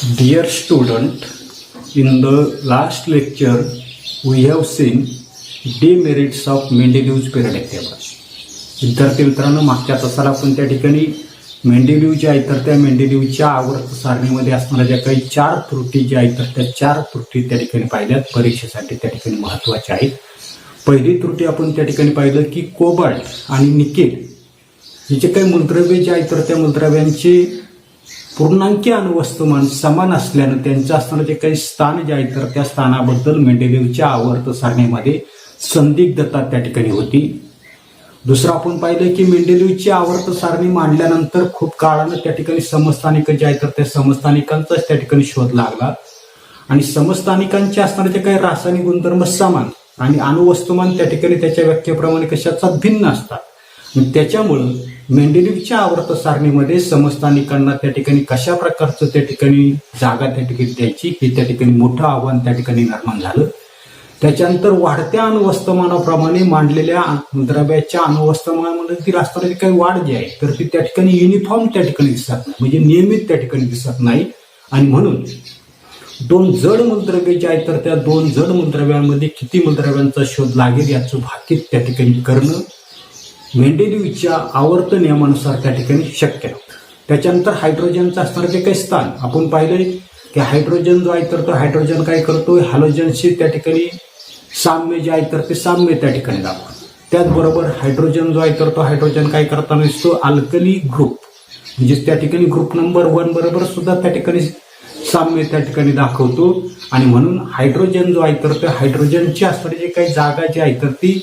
Dear student, in the last lecture we have seen demerits of Mendeleev's periodic table. विद्यार्थी मित्रांनो, मागच्या तासाला आपण त्या ठिकाणी मेंडेलीव जे आहे तर त्या मेंडेलीवच्या आवर्त सारणीमध्ये असणाऱ्या ज्या काही 4 त्रुटी ज्या आहेत तर त्या 4 त्रुटी त्या ठिकाणी पाहिल्यात. परीक्षेसाठी त्या ठिकाणी महत्त्वाच्या आहेत. पहिली त्रुटी आपण त्या ठिकाणी पाहिलं की कोबाल्ट आणि निकेल हे जे काही मूलद्रव्ये जे आहेत तर त्या मूलद्रव्यांचे पूर्णांकी अणुवस्तुमान समान असल्यानं त्यांचं असणारं जे काही स्थान जे आहे तर त्या स्थानाबद्दल मेंडेलीवच्या आवर्त सारणीमध्ये संदिग्धता त्या ठिकाणी होती. दुसरं आपण पाहिलं की मेंडेलीवची आवर्त सारणी मांडल्यानंतर खूप काळानं त्या ठिकाणी समस्थानिक जे आहे तर त्या समस्थानिकांचाच त्या ठिकाणी शोध लागला आणि समस्थानिकांचे असणारे जे काही रासायनिक गुणधर्म समान आणि अणुवस्तुमान त्या ठिकाणी त्याच्या व्याख्येप्रमाणे कशाचा भिन्न असतात. त्याच्यामुळं मेंडेलीवच्या आवर्त सारणीमध्ये समस्थानिकांना त्या ठिकाणी कशा प्रकारचं त्या ठिकाणी जागा त्या ठिकाणी द्यायची हे त्या ठिकाणी मोठं आव्हान त्या ठिकाणी निर्माण झालं. त्याच्यानंतर वाढत्या अणुवस्तुमानाप्रमाणे मांडलेल्या द्रव्याच्या अणुवस्तुमानामधील असणारी काही वाढ जी आहे तर ती त्या ठिकाणी युनिफॉर्म त्या ठिकाणी दिसत नाही, म्हणजे नियमित त्या ठिकाणी दिसत नाही. आणि म्हणून 2 जड मूलद्रव्ये जे आहेत तर त्या 2 जड मूलद्रव्यांमध्ये किती मूलद्रव्यांचा शोध लागेल याचं भाकीत त्या ठिकाणी करणं मेंडेलीवच्या आवर्त नियमानुसार त्या ठिकाणी शक्य नव्हतं. त्याच्यानंतर हायड्रोजनचं असणारं जे काही स्थान आपण पाहिलंय की हायड्रोजन जो आहे तर तो हायड्रोजन काय करतोय, हॅलोजनशी त्या ठिकाणी साम्य जे आहे तर ते साम्य त्या ठिकाणी दाखवतो. त्याचबरोबर हायड्रोजन जो आहे तर तो हायड्रोजन काय करताना दिसतो, अल्कली ग्रुप म्हणजे त्या ठिकाणी ग्रुप नंबर 1 बरोबर सुद्धा त्या ठिकाणी साम्य त्या ठिकाणी दाखवतो. आणि म्हणून हायड्रोजन जो आहे तर त्या हायड्रोजनची असणारी जे काही जागा जी आहे तर ती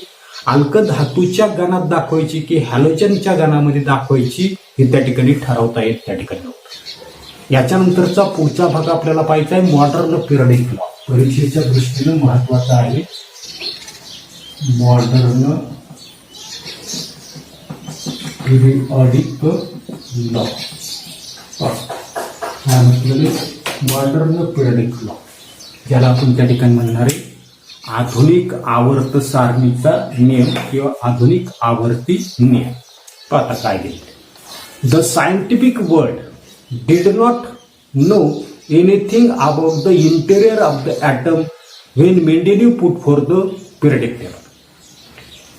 अल्क धातूच्या गणात दाखवायची की हॅलोजनच्या गणामध्ये दाखवायची हे त्या ठिकाणी ठरवता येत त्या ठिकाणी नव्हतं. याच्यानंतरचा पुढचा भाग आपल्याला पाहायचा आहे मॉडर्न पिरियडिक लॉ. परीक्षेच्या दृष्टीने महत्वाचा आहे modern periodic law. Modern periodic law ज्याला आपण त्या ठिकाणी म्हणणार आहे आधुनिक आवर्त सारणीचा नियम किंवा आधुनिक आवर्ती नियम. पाहता काय देईल. The scientific world did not know anything about the interior of the atom when Mendeleev put forth the periodic table.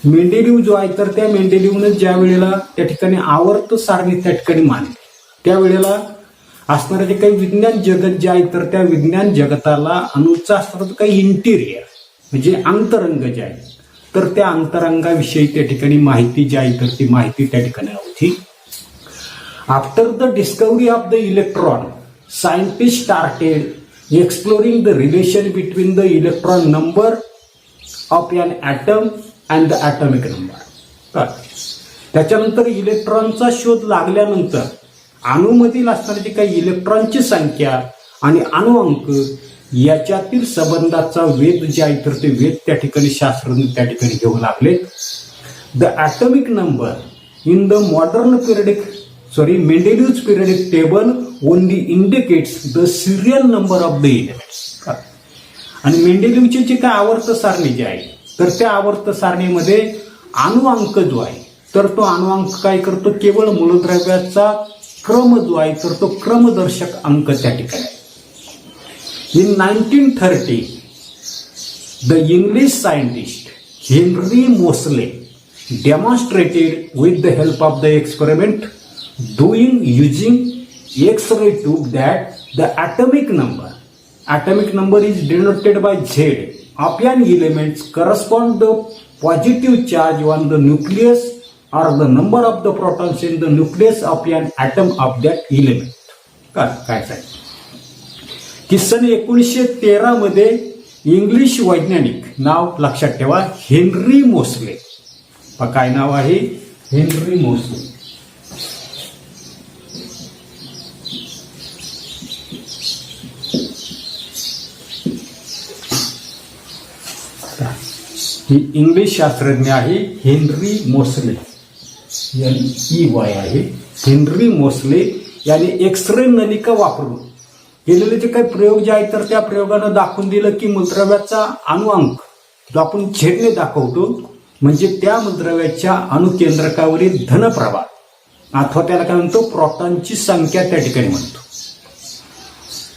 Mendeleev जो आहे तर त्या मेंडेलीवनं ज्या वेळेला त्या ठिकाणी आवर्त सारणी त्या ठिकाणी मांडली त्यावेळेला असणारे जे काही विज्ञान जगत जे आहे तर त्या विज्ञान जगताला अणूचा असणारा काही इंटिरियर म्हणजे अंतरंग जे आहे तर त्या अंतरंगाविषयी त्या ठिकाणी माहिती जी आहे तर ती माहिती त्या ठिकाणी नव्हती. After the discovery of the electron, scientists started exploring the relation between the electron number of an atom and the atomic number. त्याच्यानंतर इलेक्ट्रॉनचा शोध लागल्यानंतर अणूमधील असणारी जी काही इलेक्ट्रॉनची संख्या आणि अणुअंक याच्यातील संबंधाचा वेध जे आहे तर ते वेध त्या ठिकाणी शास्त्रज्ञ त्या ठिकाणी घेऊ लागले. The atomic number in the modern Mendeleev's periodic table only indicates the serial number of the elements. आणि मेंडेलीवची जी काय आवर्त सारणी जी आहे तर त्या आवर्त सारणीमध्ये अणुअंक जो आहे तर तो अणुअंक काय करतो, केवळ मूलद्रव्याचा क्रम जो आहे तर तो क्रमदर्शक अंक त्या ठिकाणी. In 1930 the English scientist Henry Mosle demonstrated with the help of the experiment doing using X-ray tube that the atomic number is denoted by Z of an elements correspond the positive charge on the nucleus or the number of the protons in the nucleus of an atom of that element. काय की सन 1913 मध्ये English वैज्ञानिक नाव लक्षात ठेवा Henry Mosle. काय नाव आहे, Henry Mosle. ही English शास्त्रज्ञ आहे हेनरी मोसले, NEY आहे. हेनरी मोसले यांनी एक्सरे नलिका वापरून केलेले जे काही प्रयोग जे आहेत तर त्या प्रयोगानं दाखवून दिलं की मूलद्रव्याचा अणुअंक जो आपण छेदने दाखवतो म्हणजे त्या मूलद्रव्याच्या अणुकेंद्रकावरील धनप्रभार अथवा त्याला काय म्हणतो प्रोटॉनची संख्या त्या ठिकाणी म्हणतो.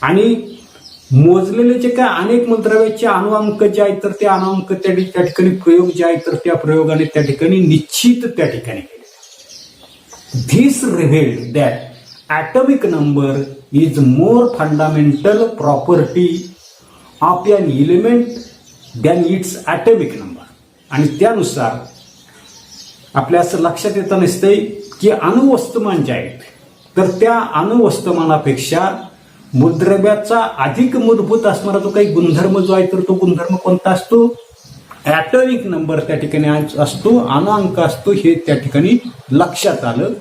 आणि मोजलेले जे काय अनेक मूलद्रव्याचे अणुअंक जे आहेत तर ते अणुअंक त्या ठिकाणी प्रयोग जे आहेत तर त्या प्रयोगाने त्या ठिकाणी निश्चित त्या ठिकाणी केले. This revealed that atomic number is more fundamental property of an element than its atomic number. आणि त्यानुसार आपल्या असं लक्षात येतं नसते की अणुवस्तुमान जे आहेत तर त्या अणुवस्तुमानापेक्षा मूलद्रव्याचा अधिक मूलभूत असणारा जो काही गुणधर्म जो आहे तर तो गुणधर्म कोणता असतो, ॲटॉमिक नंबर त्या ठिकाणी असतो, अणुअंक असतो, हे त्या ठिकाणी लक्षात आलं.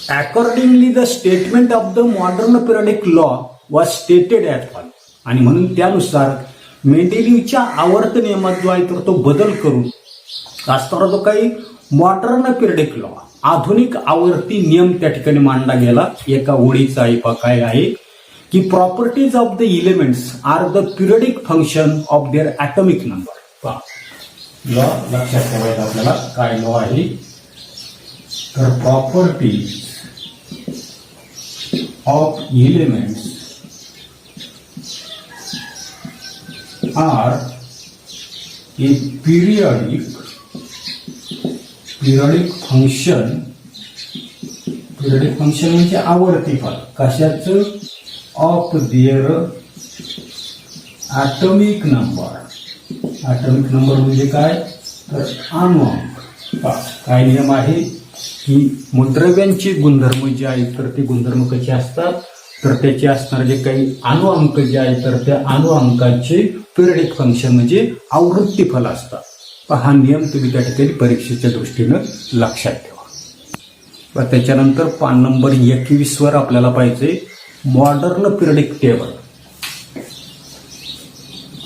Accordingly the statement of the modern periodic law was stated as follow. आणि म्हणून त्यानुसार मेंडेलिव्हच्या आवर्त नियमात जो आहे तर तो बदल करून असणारा जो काही मॉडर्न पिरियडिक लॉ आधुनिक आवर्ती नियम त्या ठिकाणी मांडला गेला. एका ओळीचा काय आहे की properties of the elements are the periodic function of their atomic number. Law लक्षात ठेवायचा आपल्याला काय लॉ आहे तर properties of elements are a periodic function म्हणजे आवर्ती फल कशाचं, of their atomic number. Atomic number म्हणजे काय तर अणुअंक. काय नियम आहे की मूलद्रव्यांचे गुणधर्म जे आहेत तर ते गुणधर्म कसे असतात तर त्याचे असणारे जे काही अणुअंक जे आहेत तर त्या अणुअंकाचे पिरियडिक फंक्शन म्हणजे आवृत्ती फल असतात. हा नियम तुम्ही त्या ठिकाणी परीक्षेच्या दृष्टीनं लक्षात ठेवा. त्याच्यानंतर पान नंबर 21 वर आपल्याला पाहिजे मॉडर्न पिरियडिक टेबल.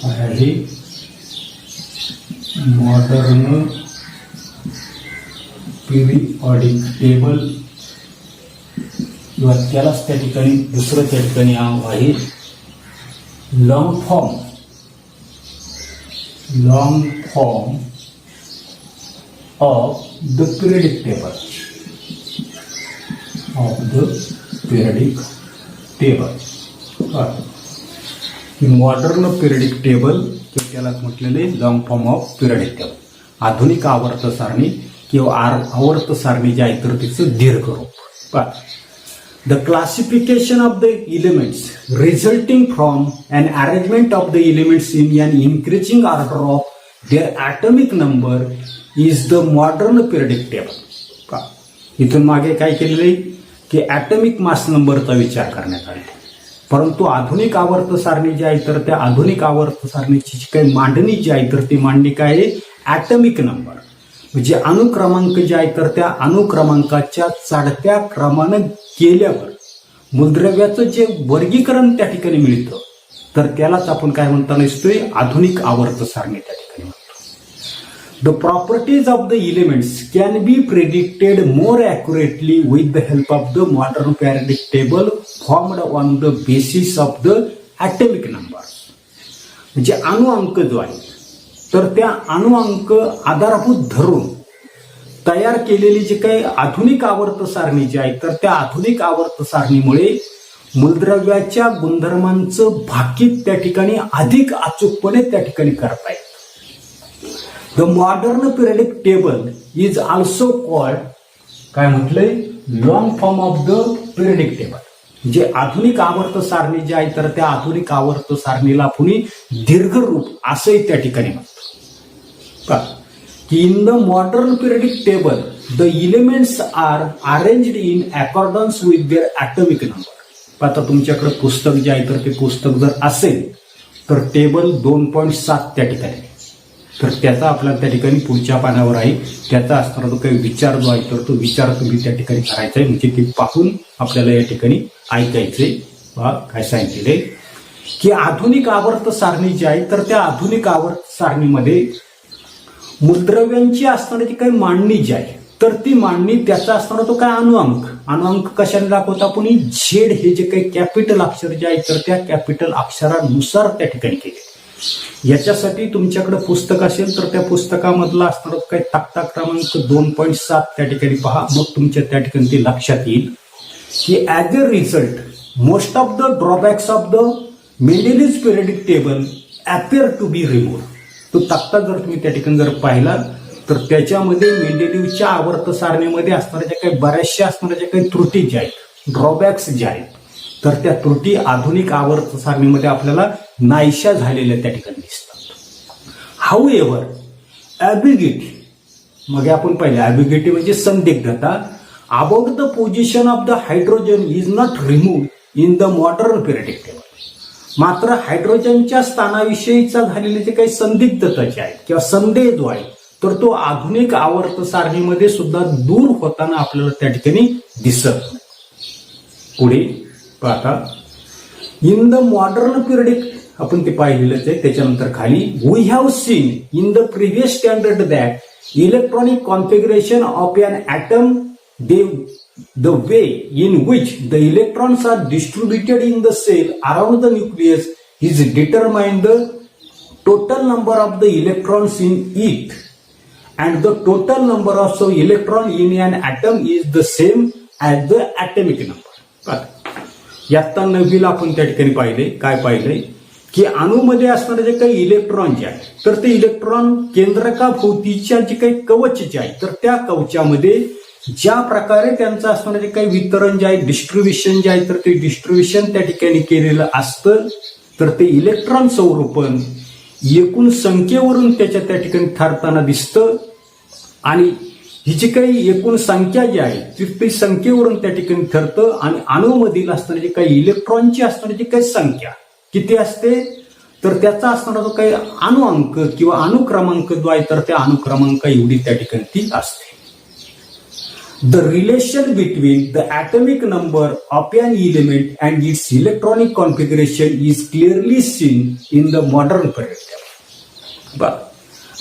काय आहे मॉडर्न पिरियडिक टेबल किंवा त्यालाच त्या ठिकाणी दुसरं त्या ठिकाणी नाव आहे long form of the periodic table. Modern periodic table त्याला म्हटलेले long form of periodic table. आधुनिक आवर्त सारणी किंवा आवर्त सारणी जे आहे तर तिचं दीर्घ रूप. The classification of the elements resulting from an arrangement of the elements in an increasing order of their atomic number is the modern periodic table. इथून मागे काय केलेले की ॲटॉमिक मास नंबरचा विचार करण्यात आला. परंतु आधुनिक आवर्त सारणी जी आहे तर त्या आधुनिक आवर्त सारणीची जी काही मांडणी जी आहे तर ती मांडणी काय आहे ॲटॉमिक नंबर म्हणजे अणुक्रमांक जे आहे तर त्या अणुक्रमांकाच्या चढत्या क्रमानं केल्यावर मूलद्रव्याचं जे वर्गीकरण त्या ठिकाणी मिळतं तर त्यालाच आपण काय म्हणता नसतोय आधुनिक आवर्त सारणी त्या ठिकाणी म्हणतो. The properties of the elements can be predicted more accurately with the help of the modern periodic table formed on the basis of the atomic number. म्हणजे अणुअंक जो आहे तर त्या अणुअंक आधारभूत धरून तयार केलेली जी काही आधुनिक आवर्त सारणी जी आहे तर त्या आधुनिक आवर्त सारणीमुळे मूलद्रव्याच्या गुणधर्मांचं भाकीत त्या ठिकाणी अधिक अचूकपणे त्या ठिकाणी करता येतं. The modern periodic table is also called काय म्हटलंय long form of the periodic table. जे आधुनिक आवर्त सारणी जी आहे तर त्या आधुनिक आवर्त सारणीला पुणे दीर्घ रूप असंही त्या ठिकाणी म्हणतो. In the modern periodic table, the elements are arranged in accordance with their atomic number. आता तुमच्याकडे पुस्तक जे आहे तर ते पुस्तक जर असेल तर टेबल 2.7 त्या ठिकाणी तर त्याचा आपल्याला त्या ठिकाणी पुढच्या पानावर आहे त्याचा असणारा जो काही विचार जो आहे तर तो विचार तुम्ही त्या ठिकाणी करायचा आहे म्हणजे ते पाहून आपल्याला या ठिकाणी ऐकायचे. काय सांगितले की आधुनिक आवर्त सारणी जी आहे तर त्या आधुनिक आवर्त सारणीमध्ये मूलद्रव्यांची असणारी काही मांडणी जी आहे तर ती मांडणी त्याचा असणारा तो काय अणुअंक कशाने दाखवता आपण झेड हे जे काही कॅपिटल अक्षर जे आहे तर त्या कॅपिटल अक्षरानुसार त्या ठिकाणी केले. याच्यासाठी तुमच्याकडे पुस्तक असेल तर त्या पुस्तकामधला असणारा काही तक्ता क्रमांक 2.7 त्या ठिकाणी पहा मग तुमच्या त्या ठिकाणी ते लक्षात येईल की as a result most of the drawbacks of the Mendeleev periodic table appear to be remove. तो तक्ता जर तुम्ही त्या ठिकाणी जर पाहिला तर त्याच्यामध्ये मेंडेलिव्हच्या आवर्त सारणीमध्ये असणाऱ्या ज्या काही बऱ्याचशा असणाऱ्या ज्या काही त्रुटी ज्या आहेत, ड्रॉबॅक्स ज्या आहेत, तर त्या त्रुटी आधुनिक आवर्त सारणीमध्ये आपल्याला नाहीशा झालेल्या त्या ठिकाणी दिसतात. हाऊ एव्हर ॲबिगिटी, मग आपण पाहिलं ॲबिगिटी म्हणजे संदिग्धता, about the position of the hydrogen is not remove in the modern periodic table. मात्र हायड्रोजनच्या स्थानाविषयीचा झालेले जे काही संदिग्धता जे आहेत किंवा संदेह जो आहे तर तो आधुनिक आवर्त सारणीमध्ये सुद्धा दूर होताना आपल्याला त्या ठिकाणी दिसत नाही. पुढे पाहता इन द मॉडर्न पिरियडिक आपण ते पाहिलेलंच आहे. त्याच्यानंतर खाली we have seen in the previous standard that electronic configuration of an atom the way in which the electrons are distributed in the cell around the nucleus is determined the total number of the electrons in it, and the total number of electron in an atom is the same as the atomic number. यात नवीला आपण त्या ठिकाणी पाहिले काय पाहिलंय की अणूमध्ये असणारे जे काही इलेक्ट्रॉन जे आहेत तर ते इलेक्ट्रॉन केंद्रकाभोवतीच्या जे काही कवच जे आहे तर त्या कवचामध्ये ज्या प्रकारे त्यांचं असणारे जे काही वितरण जे आहे डिस्ट्रीब्युशन जे आहे तर ते डिस्ट्रीब्युशन त्या ठिकाणी केलेलं असतं तर ते इलेक्ट्रॉन संरूपण एकूण संख्येवरून त्या ठिकाणी ठरताना दिसतं. आणि ही जी काही एकूण संख्या जी आहे ती संख्येवरून त्या ठिकाणी ठरतं आणि अणूमधील असणारी जी काही इलेक्ट्रॉनची असणारी जी काही संख्या किती असते तर त्याचा असणारा जो काही अणुअंक किंवा अणुक्रमांक जो आहे तर त्या अणुक्रमांक एवढी त्या ठिकाणी ती असते. The relation between the atomic number of an element and its electronic configuration is clearly seen in the modern period table.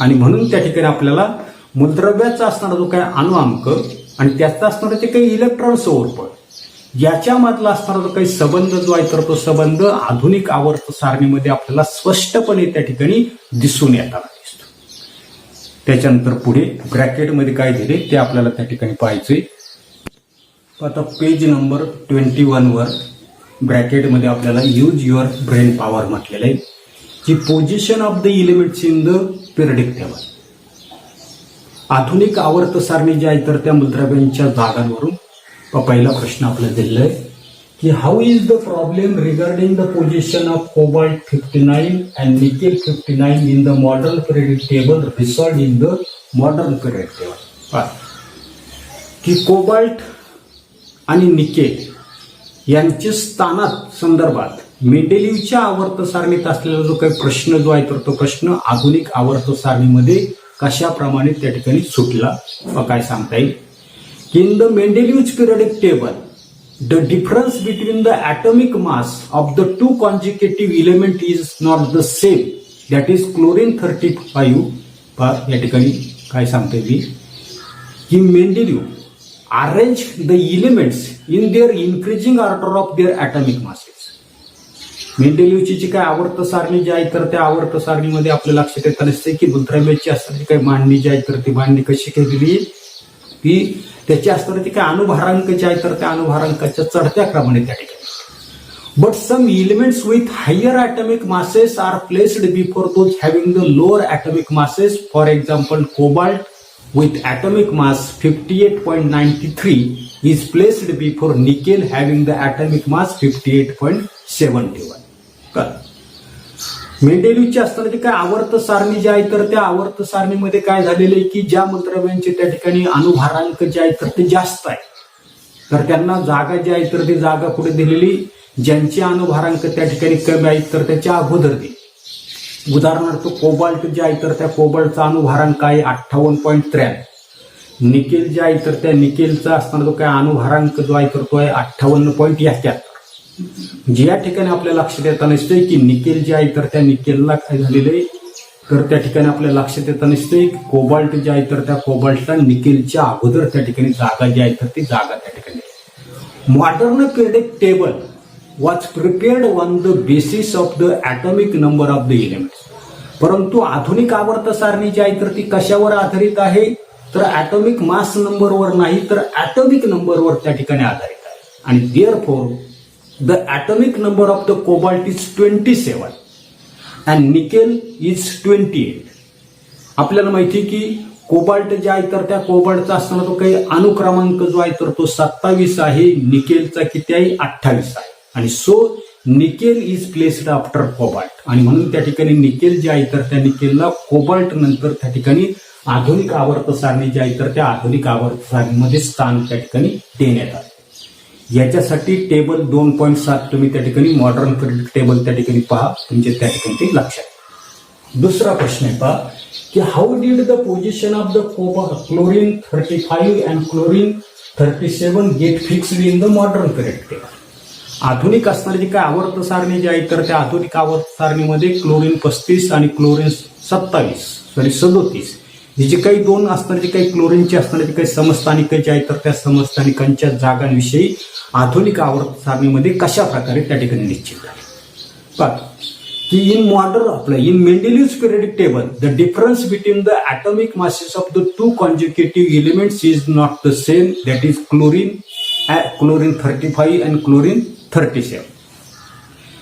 आणि म्हणून त्या ठिकाणी आपल्याला मूलद्रव्याचा असणारा जो काही अणुअंक आणि त्याचा असणारा जे काही इलेक्ट्रॉन संवर्पण याच्यामधला असणारा जो काही संबंध जो आहे तर तो संबंध आधुनिक आवर्त सारणीमध्ये आपल्याला स्पष्टपणे त्या ठिकाणी दिसून येताना. त्याच्यानंतर पुढे ब्रॅकेटमध्ये काय दिले ते आपल्याला त्या ठिकाणी पाहायचे. आता पेज नंबर 21 वर ब्रॅकेटमध्ये आपल्याला यूज युअर ब्रेन पॉवर म्हटलेलं आहे की position of the elements in the periodic table. आधुनिक आवर्त सारणी जी आहे तर त्या मूलद्रव्यांच्या जागांवरून पहिला प्रश्न आपल्याला दिलेला आहे की how is the problem regarding the position of cobalt 59 and nickel 59 in the modern periodic table resolved in the modern periodic table. की कोबाल्ट आणि निकेल यांच्या स्थानात संदर्भात मेंडेलिव्हच्या आवर्त सारणीत असलेला जो काही प्रश्न जो आहे तर तो प्रश्न आधुनिक आवर्त सारणीमध्ये कशाप्रमाणे त्या ठिकाणी सुटला काय सांगता येईल की in the Mendeleev periodic table the difference between the atomic mass of the two consecutive element is not the same, that is chlorine 35 या ठिकाणी काय सांगते मी की Mendeleev arrange the elements in their increasing order of their atomic masses. मेंडेलिव्हची जी काय आवर्त सारणी जी आहे तर त्या आवर्त सारणीमध्ये आपल्या लक्षात येत असते की मूलद्रव्याची असणारी काही मांडणी जी आहे तर ती मांडणी कशी केलेली की त्याची असणारी काय अनुभारांक जे आहे तर त्या अनुभारांकाच्या चढत्या क्रमाने त्या ठिकाणी. But some elements with higher atomic masses are placed before those having the lower atomic masses. For example cobalt with atomic mass 58.93 is placed before nickel having the atomic mass 58.71. मेंडेलिव्हची असणारी काय आवर्त सारणी जी आहे तर त्या आवर्त सारणीमध्ये काय झालेलं आहे की ज्या मूलद्रव्यांचे त्या ठिकाणी अनुभारांक जे आहे तर ते जास्त आहे तर त्यांना जागा जी आहे तर ती जागा कुठे दिलेली ज्यांचे अनुभारांक त्या ठिकाणी कमी आहेत तर त्याच्या अगोदर दिली. उदाहरणार्थ कोबाल्ट जे आहे तर त्या कोबाल्टचा अनुभारांक आहे 58.93. निकेल जे आहे तर त्या निकेलचा असणारा जो काय अनुभारांक जो आहे तर तो आहे 58.71. जे या ठिकाणी आपल्या लक्षात येता नसते की निकेल जे आहे तर त्या निकेलला काय झालेलं आहे तर त्या ठिकाणी आपल्या लक्षात येता नसते की कोबाल्ट जे आहे तर त्या कोबाल्टला निकेलच्या अगोदर त्या ठिकाणी जागा जी आहे तर ती जागा त्या ठिकाणी. Modern periodic table was prepared on the basis of the atomic number of the elements. परंतु आधुनिक आवर्त सारणी जी आहे तर ती कशावर आधारित आहे तर ॲटॉमिक मास नंबरवर नाही तर ॲटॉमिक नंबरवर त्या ठिकाणी आधारित आहे. आणि therefore the atomic number of the cobalt is 27 and nickel is 28. आपल्याला माहिती की कोबाल्ट जे आहे तर त्या कोबाल्टचा असताना तो काही अनुक्रमांक जो आहे तर तो 27 आहे, निकेलचा किती आहे 28 आहे. आणि so nickel is placed after cobalt, आणि म्हणून त्या ठिकाणी निकेल जे आहे तर त्या निकेलला कोबाल्ट नंतर त्या ठिकाणी आधुनिक आवर्त सारणी जे आहे तर त्या आधुनिक आवर्त सारणीमध्ये स्थान त्या ठिकाणी देण्यात आले. याच्यासाठी टेबल 2.7 तुम्ही त्या ठिकाणी मॉडर्न पिरियडिक टेबल त्या ठिकाणी पहा, तुमच्या त्या ठिकाणी ते लक्षात. दुसरा प्रश्न आहे पहा की how did the position of the chlorine 35 and chlorine 37 get fixed in the modern periodic table. आधुनिक असणारी जी काय आवर्त सारणी जी आहे तर त्या आधुनिक आवर्त सारणीमध्ये क्लोरीन 35 आणि क्लोरीन 37 ही जी काही दोन असणारी जी काही क्लोरीनची असणारी जी काही समस्थानिक जे आहे तर त्या समस्थानिकांच्या जागांविषयी आधुनिक आवर्त सारणीमध्ये कशा प्रकारे त्या ठिकाणी निश्चित झाले. पहा की in Mendeleev's periodic table, the difference between the atomic masses of the two consecutive elements is not the same. That is chlorine 35 and chlorine 37.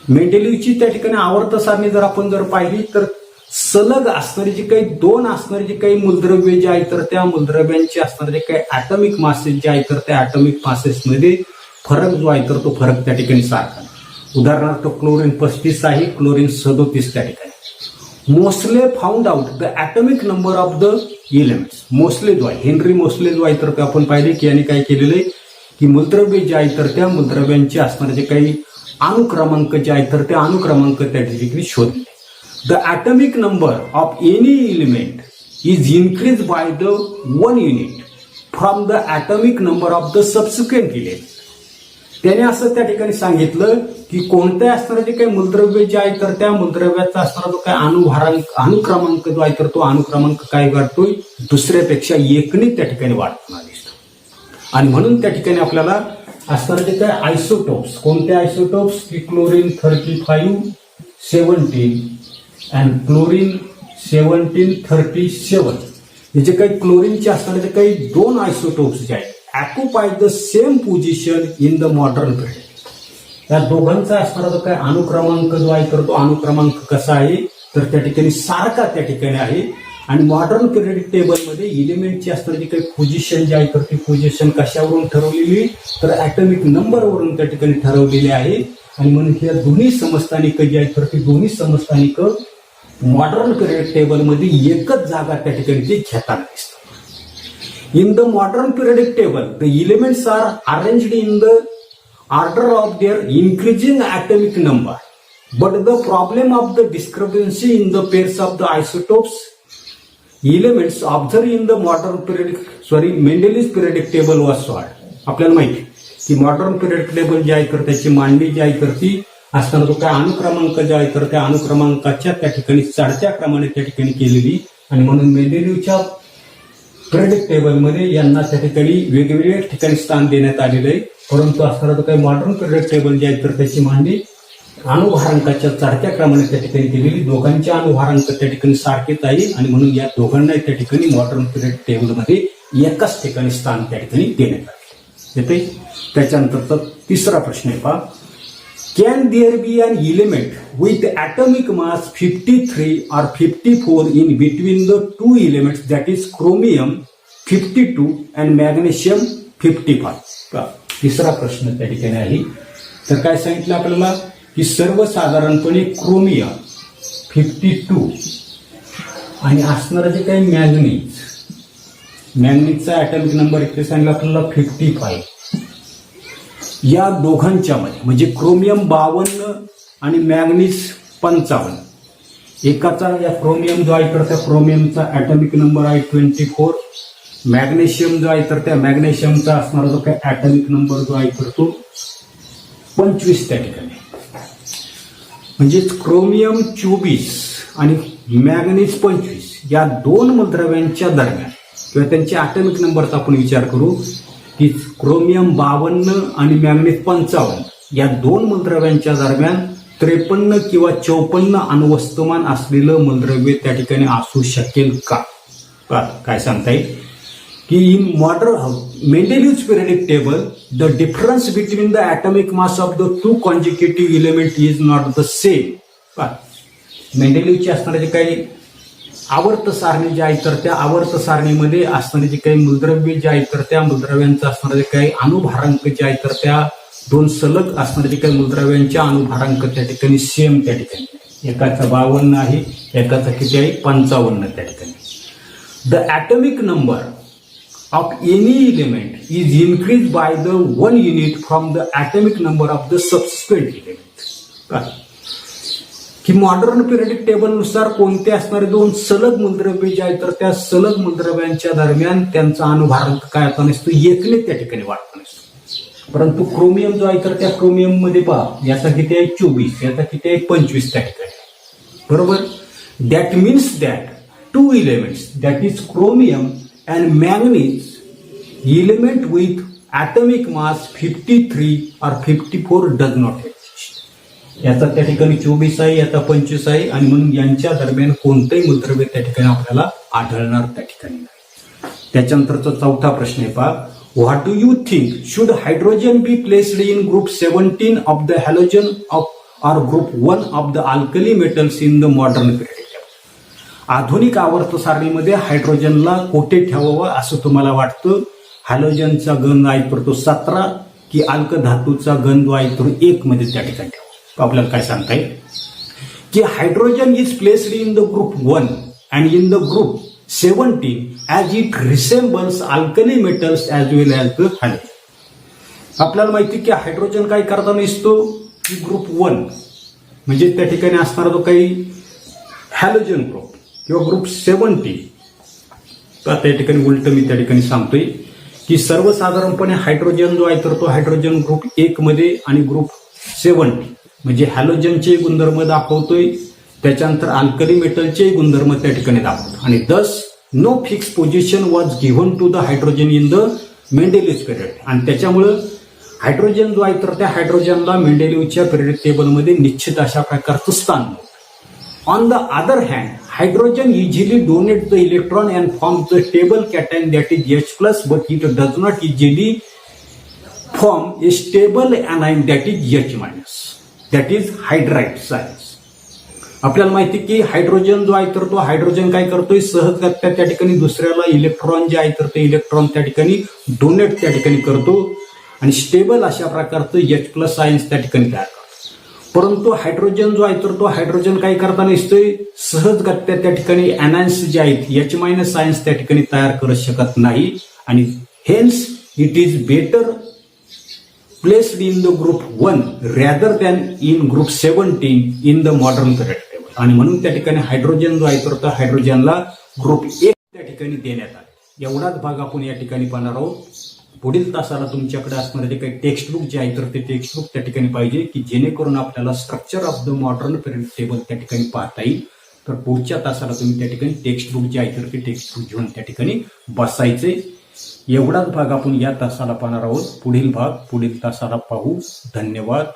मेंडेलिव्हची त्या ठिकाणी आवर्त सारणी जर आपण पाहिली तर सलग असणारी जी काही दोन असणारी जी काही मूलद्रव्ये जे आहे तर त्या मूलद्रव्यांचे असणारे जे काही ॲटॉमिक मासेस जे आहे तर त्या ॲटॉमिक मासेसमध्ये फरक जो आहे तर तो फरक त्या ठिकाणी सारखा. उदाहरणार्थ क्लोरीन 35 आहे, क्लोरीन 37 त्या ठिकाणी. Moseley found out the atomic number of the elements. Moseley जो आहे, हेनरी मोस्ले जो आहे तर ते आपण पाहिले की यांनी काय केलेलं आहे की मूलद्रव्ये जे आहे तर त्या मूलद्रव्यांचे असणारे जे काही अनुक्रमांक जे आहे तर ते अनुक्रमांक त्या ठिकाणी शोधले. The atomic number of any element is increase by the 1 unit from the atomic number of the subsequent element. त्याने असं त्या ठिकाणी सांगितलं की कोणत्या असणारे जे काही मूलद्रव्य जे आहे तर त्या मूलद्रव्याचा असणारा जो काही अनुक्रमांक जो आहे तर तो अनुक्रमांक काय करतोय दुसऱ्यापेक्षा एकने त्या ठिकाणी वाढताना दिसतो. आणि म्हणून त्या ठिकाणी आपल्याला असणारे जे काही आयसोटोप्स, कोणते आयसोटोप्स की क्लोरीन 35 17 अँड क्लोरीन 17 37 हे जे काही क्लोरीनचे असणारे जे काही दोन आयसोटोप्स जे आहेत occupy the same position in the modern period. या दोघांचा असणारा जो काही अनुक्रमांक जो आहे तर तो अनुक्रमांक कसा आहे तर त्या ठिकाणी सारखा त्या ठिकाणी आहे. आणि मॉडर्न पिरियडिक टेबलमध्ये एलिमेंटची असणारी जी काही पोझिशन जी आहे तर ती पोझिशन कशावरून ठरवलेली तर ॲटॉमिक नंबरवरून त्या ठिकाणी ठरवलेली आहे. आणि म्हणून या दोन्ही समस्थानिक जी आहेत तर ती दोन्ही समस्थानिक मॉडर्न पिरियडिक टेबलमध्ये एकच जागा त्या ठिकाणी ते घेताना दिसतात. In the modern periodic table, the elements are arranged in the order of their increasing atomic number. But the problem of the discrepancy in the pairs of the isotopes elements observed in the Mendeleev's periodic table was solved. आपल्याला माहिती की modern periodic table जे आहे तर त्याची मांडणी जी आहे तर ती असताना तो काय अनुक्रमांक जे आहे तर त्या अनुक्रमांकाच्या त्या ठिकाणी चढत्या क्रमाने त्या ठिकाणी केलेली. आणि म्हणून मेंडेलिव्हच्या पिरियडिक टेबलमध्ये यांना त्या ठिकाणी वेगवेगळ्या ठिकाणी स्थान देण्यात आलेलं आहे. परंतु असणारा जो काही मॉडर्न पिरियडिक टेबल जे आहे तर त्याची मांडणी अनुभारांकाच्या चढत्या क्रमाने त्या ठिकाणी केलेली. दोघांचे अनुभारांक त्या ठिकाणी सारखेच आहे आणि म्हणून या दोघांना त्या ठिकाणी मॉडर्न पिरियड टेबलमध्ये एकाच ठिकाणी स्थान त्या ठिकाणी देण्यात आले. येते त्याच्यानंतरचा तिसरा प्रश्न आहे पहा. Can there be an element with atomic mass 53 or 54 in between the two elements, that is chromium 52 and magnesium 55? तिसरा प्रश्न त्या ठिकाणी आहे. तर काय सांगितलं आपल्याला की सर्वसाधारणपणे क्रोमियम 52 आणि असणारं जे काही मॅग्नीजचा ॲटॉमिक नंबर इथे सांगितलं आपल्याला 55. या दोघांच्या मध्ये म्हणजे क्रोमियम 52 आणि मॅग्नीज 55. एकाचा या क्रोमियम जो आहे तर त्या क्रोमियमचा ॲटॉमिक नंबर आहे 24. मॅग्नेशियम जो आहे तर त्या मॅग्नेशियमचा असणारा जो काही ॲटॉमिक नंबर जो आहे तर तो 25 त्या ठिकाणी. म्हणजे क्रोमियम 24 आणि मॅग्नीज 25 या दोन मूलद्रव्यांच्या दरम्यान किंवा त्यांच्या ॲटॉमिक नंबरचा आपण विचार करू की क्रोमियम 52 आणि मॅग्नीज 55 या दोन मूलद्रव्यांच्या दरम्यान 53 किंवा 54 अणुवस्तुमान असलेलं मूलद्रव्य त्या ठिकाणी असू शकेल का? काय सांगता येईल की in modern Mendeleev's periodic table the difference between the atomic mass of the two consecutive element is not the same. मेंडेलिव्हची असणारे काही आवर्त सारणी जे आहे तर त्या आवर्त सारणीमध्ये असणारे जे काही मूलद्रव्य जे आहे तर त्या मूलद्रव्यांचं असणारे काही अणुभारांक जे आहे तर त्या दोन सलग असणारे जे काही मूलद्रव्यांच्या अणुभारांक त्या ठिकाणी सेम त्या ठिकाणी, एकाचा 52 आहे, एकाचा किती आहे 55 त्या ठिकाणी. The atomic number of any element is increase by the 1 unit from the atomic number of the subsequent element. की मॉडर्न पिरियडिक टेबलनुसार कोणते असणारे दोन सलग मूलद्रव्य जे आहेत तर त्या सलग मूलद्रव्यांच्या दरम्यान त्यांचा अणुभारांक काय आता नसतो, एकने त्या ठिकाणी वाढता नसतो. परंतु क्रोमियम जो आहे तर त्या क्रोमियम मध्ये पहा, याचा किती आहे 24, याचा किती आहे 25 त्या ठिकाणी, बरोबर. That means that two elements that is chromium and manganese element with atomic mass 53 or 54 does not exist. याचा त्या ठिकाणी 24 आहे, याचा 25 आहे, आणि म्हणून यांच्या दरम्यान कोणतेही मूलद्रव्य त्या ठिकाणी आपल्याला आढळणार त्या ठिकाणी नाही. त्याच्यानंतरचा चौथा प्रश्न आहे पहा, what do you think should hydrogen be placed in group 17 of the halogen of or group 1 of the alkali metals in the modern period. आधुनिक आवर्त सारणीमध्ये हायड्रोजनला कोठे ठेवावं असं तुम्हाला वाटतं? हॅलोजनचा गण आहे तर तो 17 की अल्क धातूचा गण जो आहे तो 1 मध्ये त्या ठिकाणी ठेवा. आपल्याला काय सांगता येईल की hydrogen is placed in the group 1 and in the group 17 as it resembles alkali metals as well as the halogen. आपल्याला माहिती की हायड्रोजन काय करताना असतो की ग्रुप 1 म्हणजे त्या ठिकाणी असणारा तो काही हॅलोजन ग्रुप किंवा ग्रुप 70. तर त्या ठिकाणी उलट मी त्या ठिकाणी सांगतोय की सर्वसाधारणपणे हायड्रोजन जो आहे तर तो हायड्रोजन ग्रुप 1 मध्ये आणि ग्रुप 70 म्हणजे हॅलोजनचे गुणधर्म दाखवतोय, त्याच्यानंतर अल्कली मेटलचे गुणधर्म त्या ठिकाणी दाखवतो. आणि thus no fix position was given to the hydrogen in the Mendeleev's period. आणि त्याच्यामुळं हायड्रोजन जो आहे तर त्या हायड्रोजनला मेंडेलिव्हच्या पिरियड टेबलमध्ये निश्चित अशा प्रकारचं स्थान नव्हतं. On the other hand hydrogen easily donate the electron and form the stable cation that is H+, but it does not easily form A stable anion that is H-, that is hydride science. आपल्याला माहिती की hydrogen जो आहे तर तो hydrogen काय करतोय, सहजगत्या त्या ठिकाणी दुसऱ्याला इलेक्ट्रॉन जे आहे तर ते इलेक्ट्रॉन त्या ठिकाणी डोनेट त्या ठिकाणी करतो आणि स्टेबल अशा प्रकारचं H+ आयन्स त्या ठिकाणी तयार करतो. परंतु हायड्रोजन जो आहे तर तो हायड्रोजन काय करताना असतोय, सहजगत्या त्या ठिकाणी अनायन्स जे आहेत H- आयन्स त्या ठिकाणी तयार करू शकत नाही, आणि hence it is better placed in the group 1 rather than in group 17 in the modern period table. आणि म्हणून त्या ठिकाणी हायड्रोजन जो आहे तर त्या हायड्रोजनला ग्रुप 1 त्या ठिकाणी देण्यात आले. एवढाच भाग आपण या ठिकाणी पाहणार आहोत. पुढील तासाला तुमच्याकडे असणारे जे काही टेक्स्टबुक जे आहे तर ते टेक्स्टबुक त्या ठिकाणी पाहिजे की जेणेकरून आपल्याला structure of the modern period table त्या ठिकाणी पाहता येईल. तर पुढच्या तासाला तुम्ही त्या ठिकाणी टेक्स्टबुक जे आहे तर ते टेक्स्टबुक घेऊन त्या ठिकाणी बसायचे. एवढाच भाग आपण या तासाला पाहणार आहोत. पुढील भाग पुढील तासाला पाहू. धन्यवाद.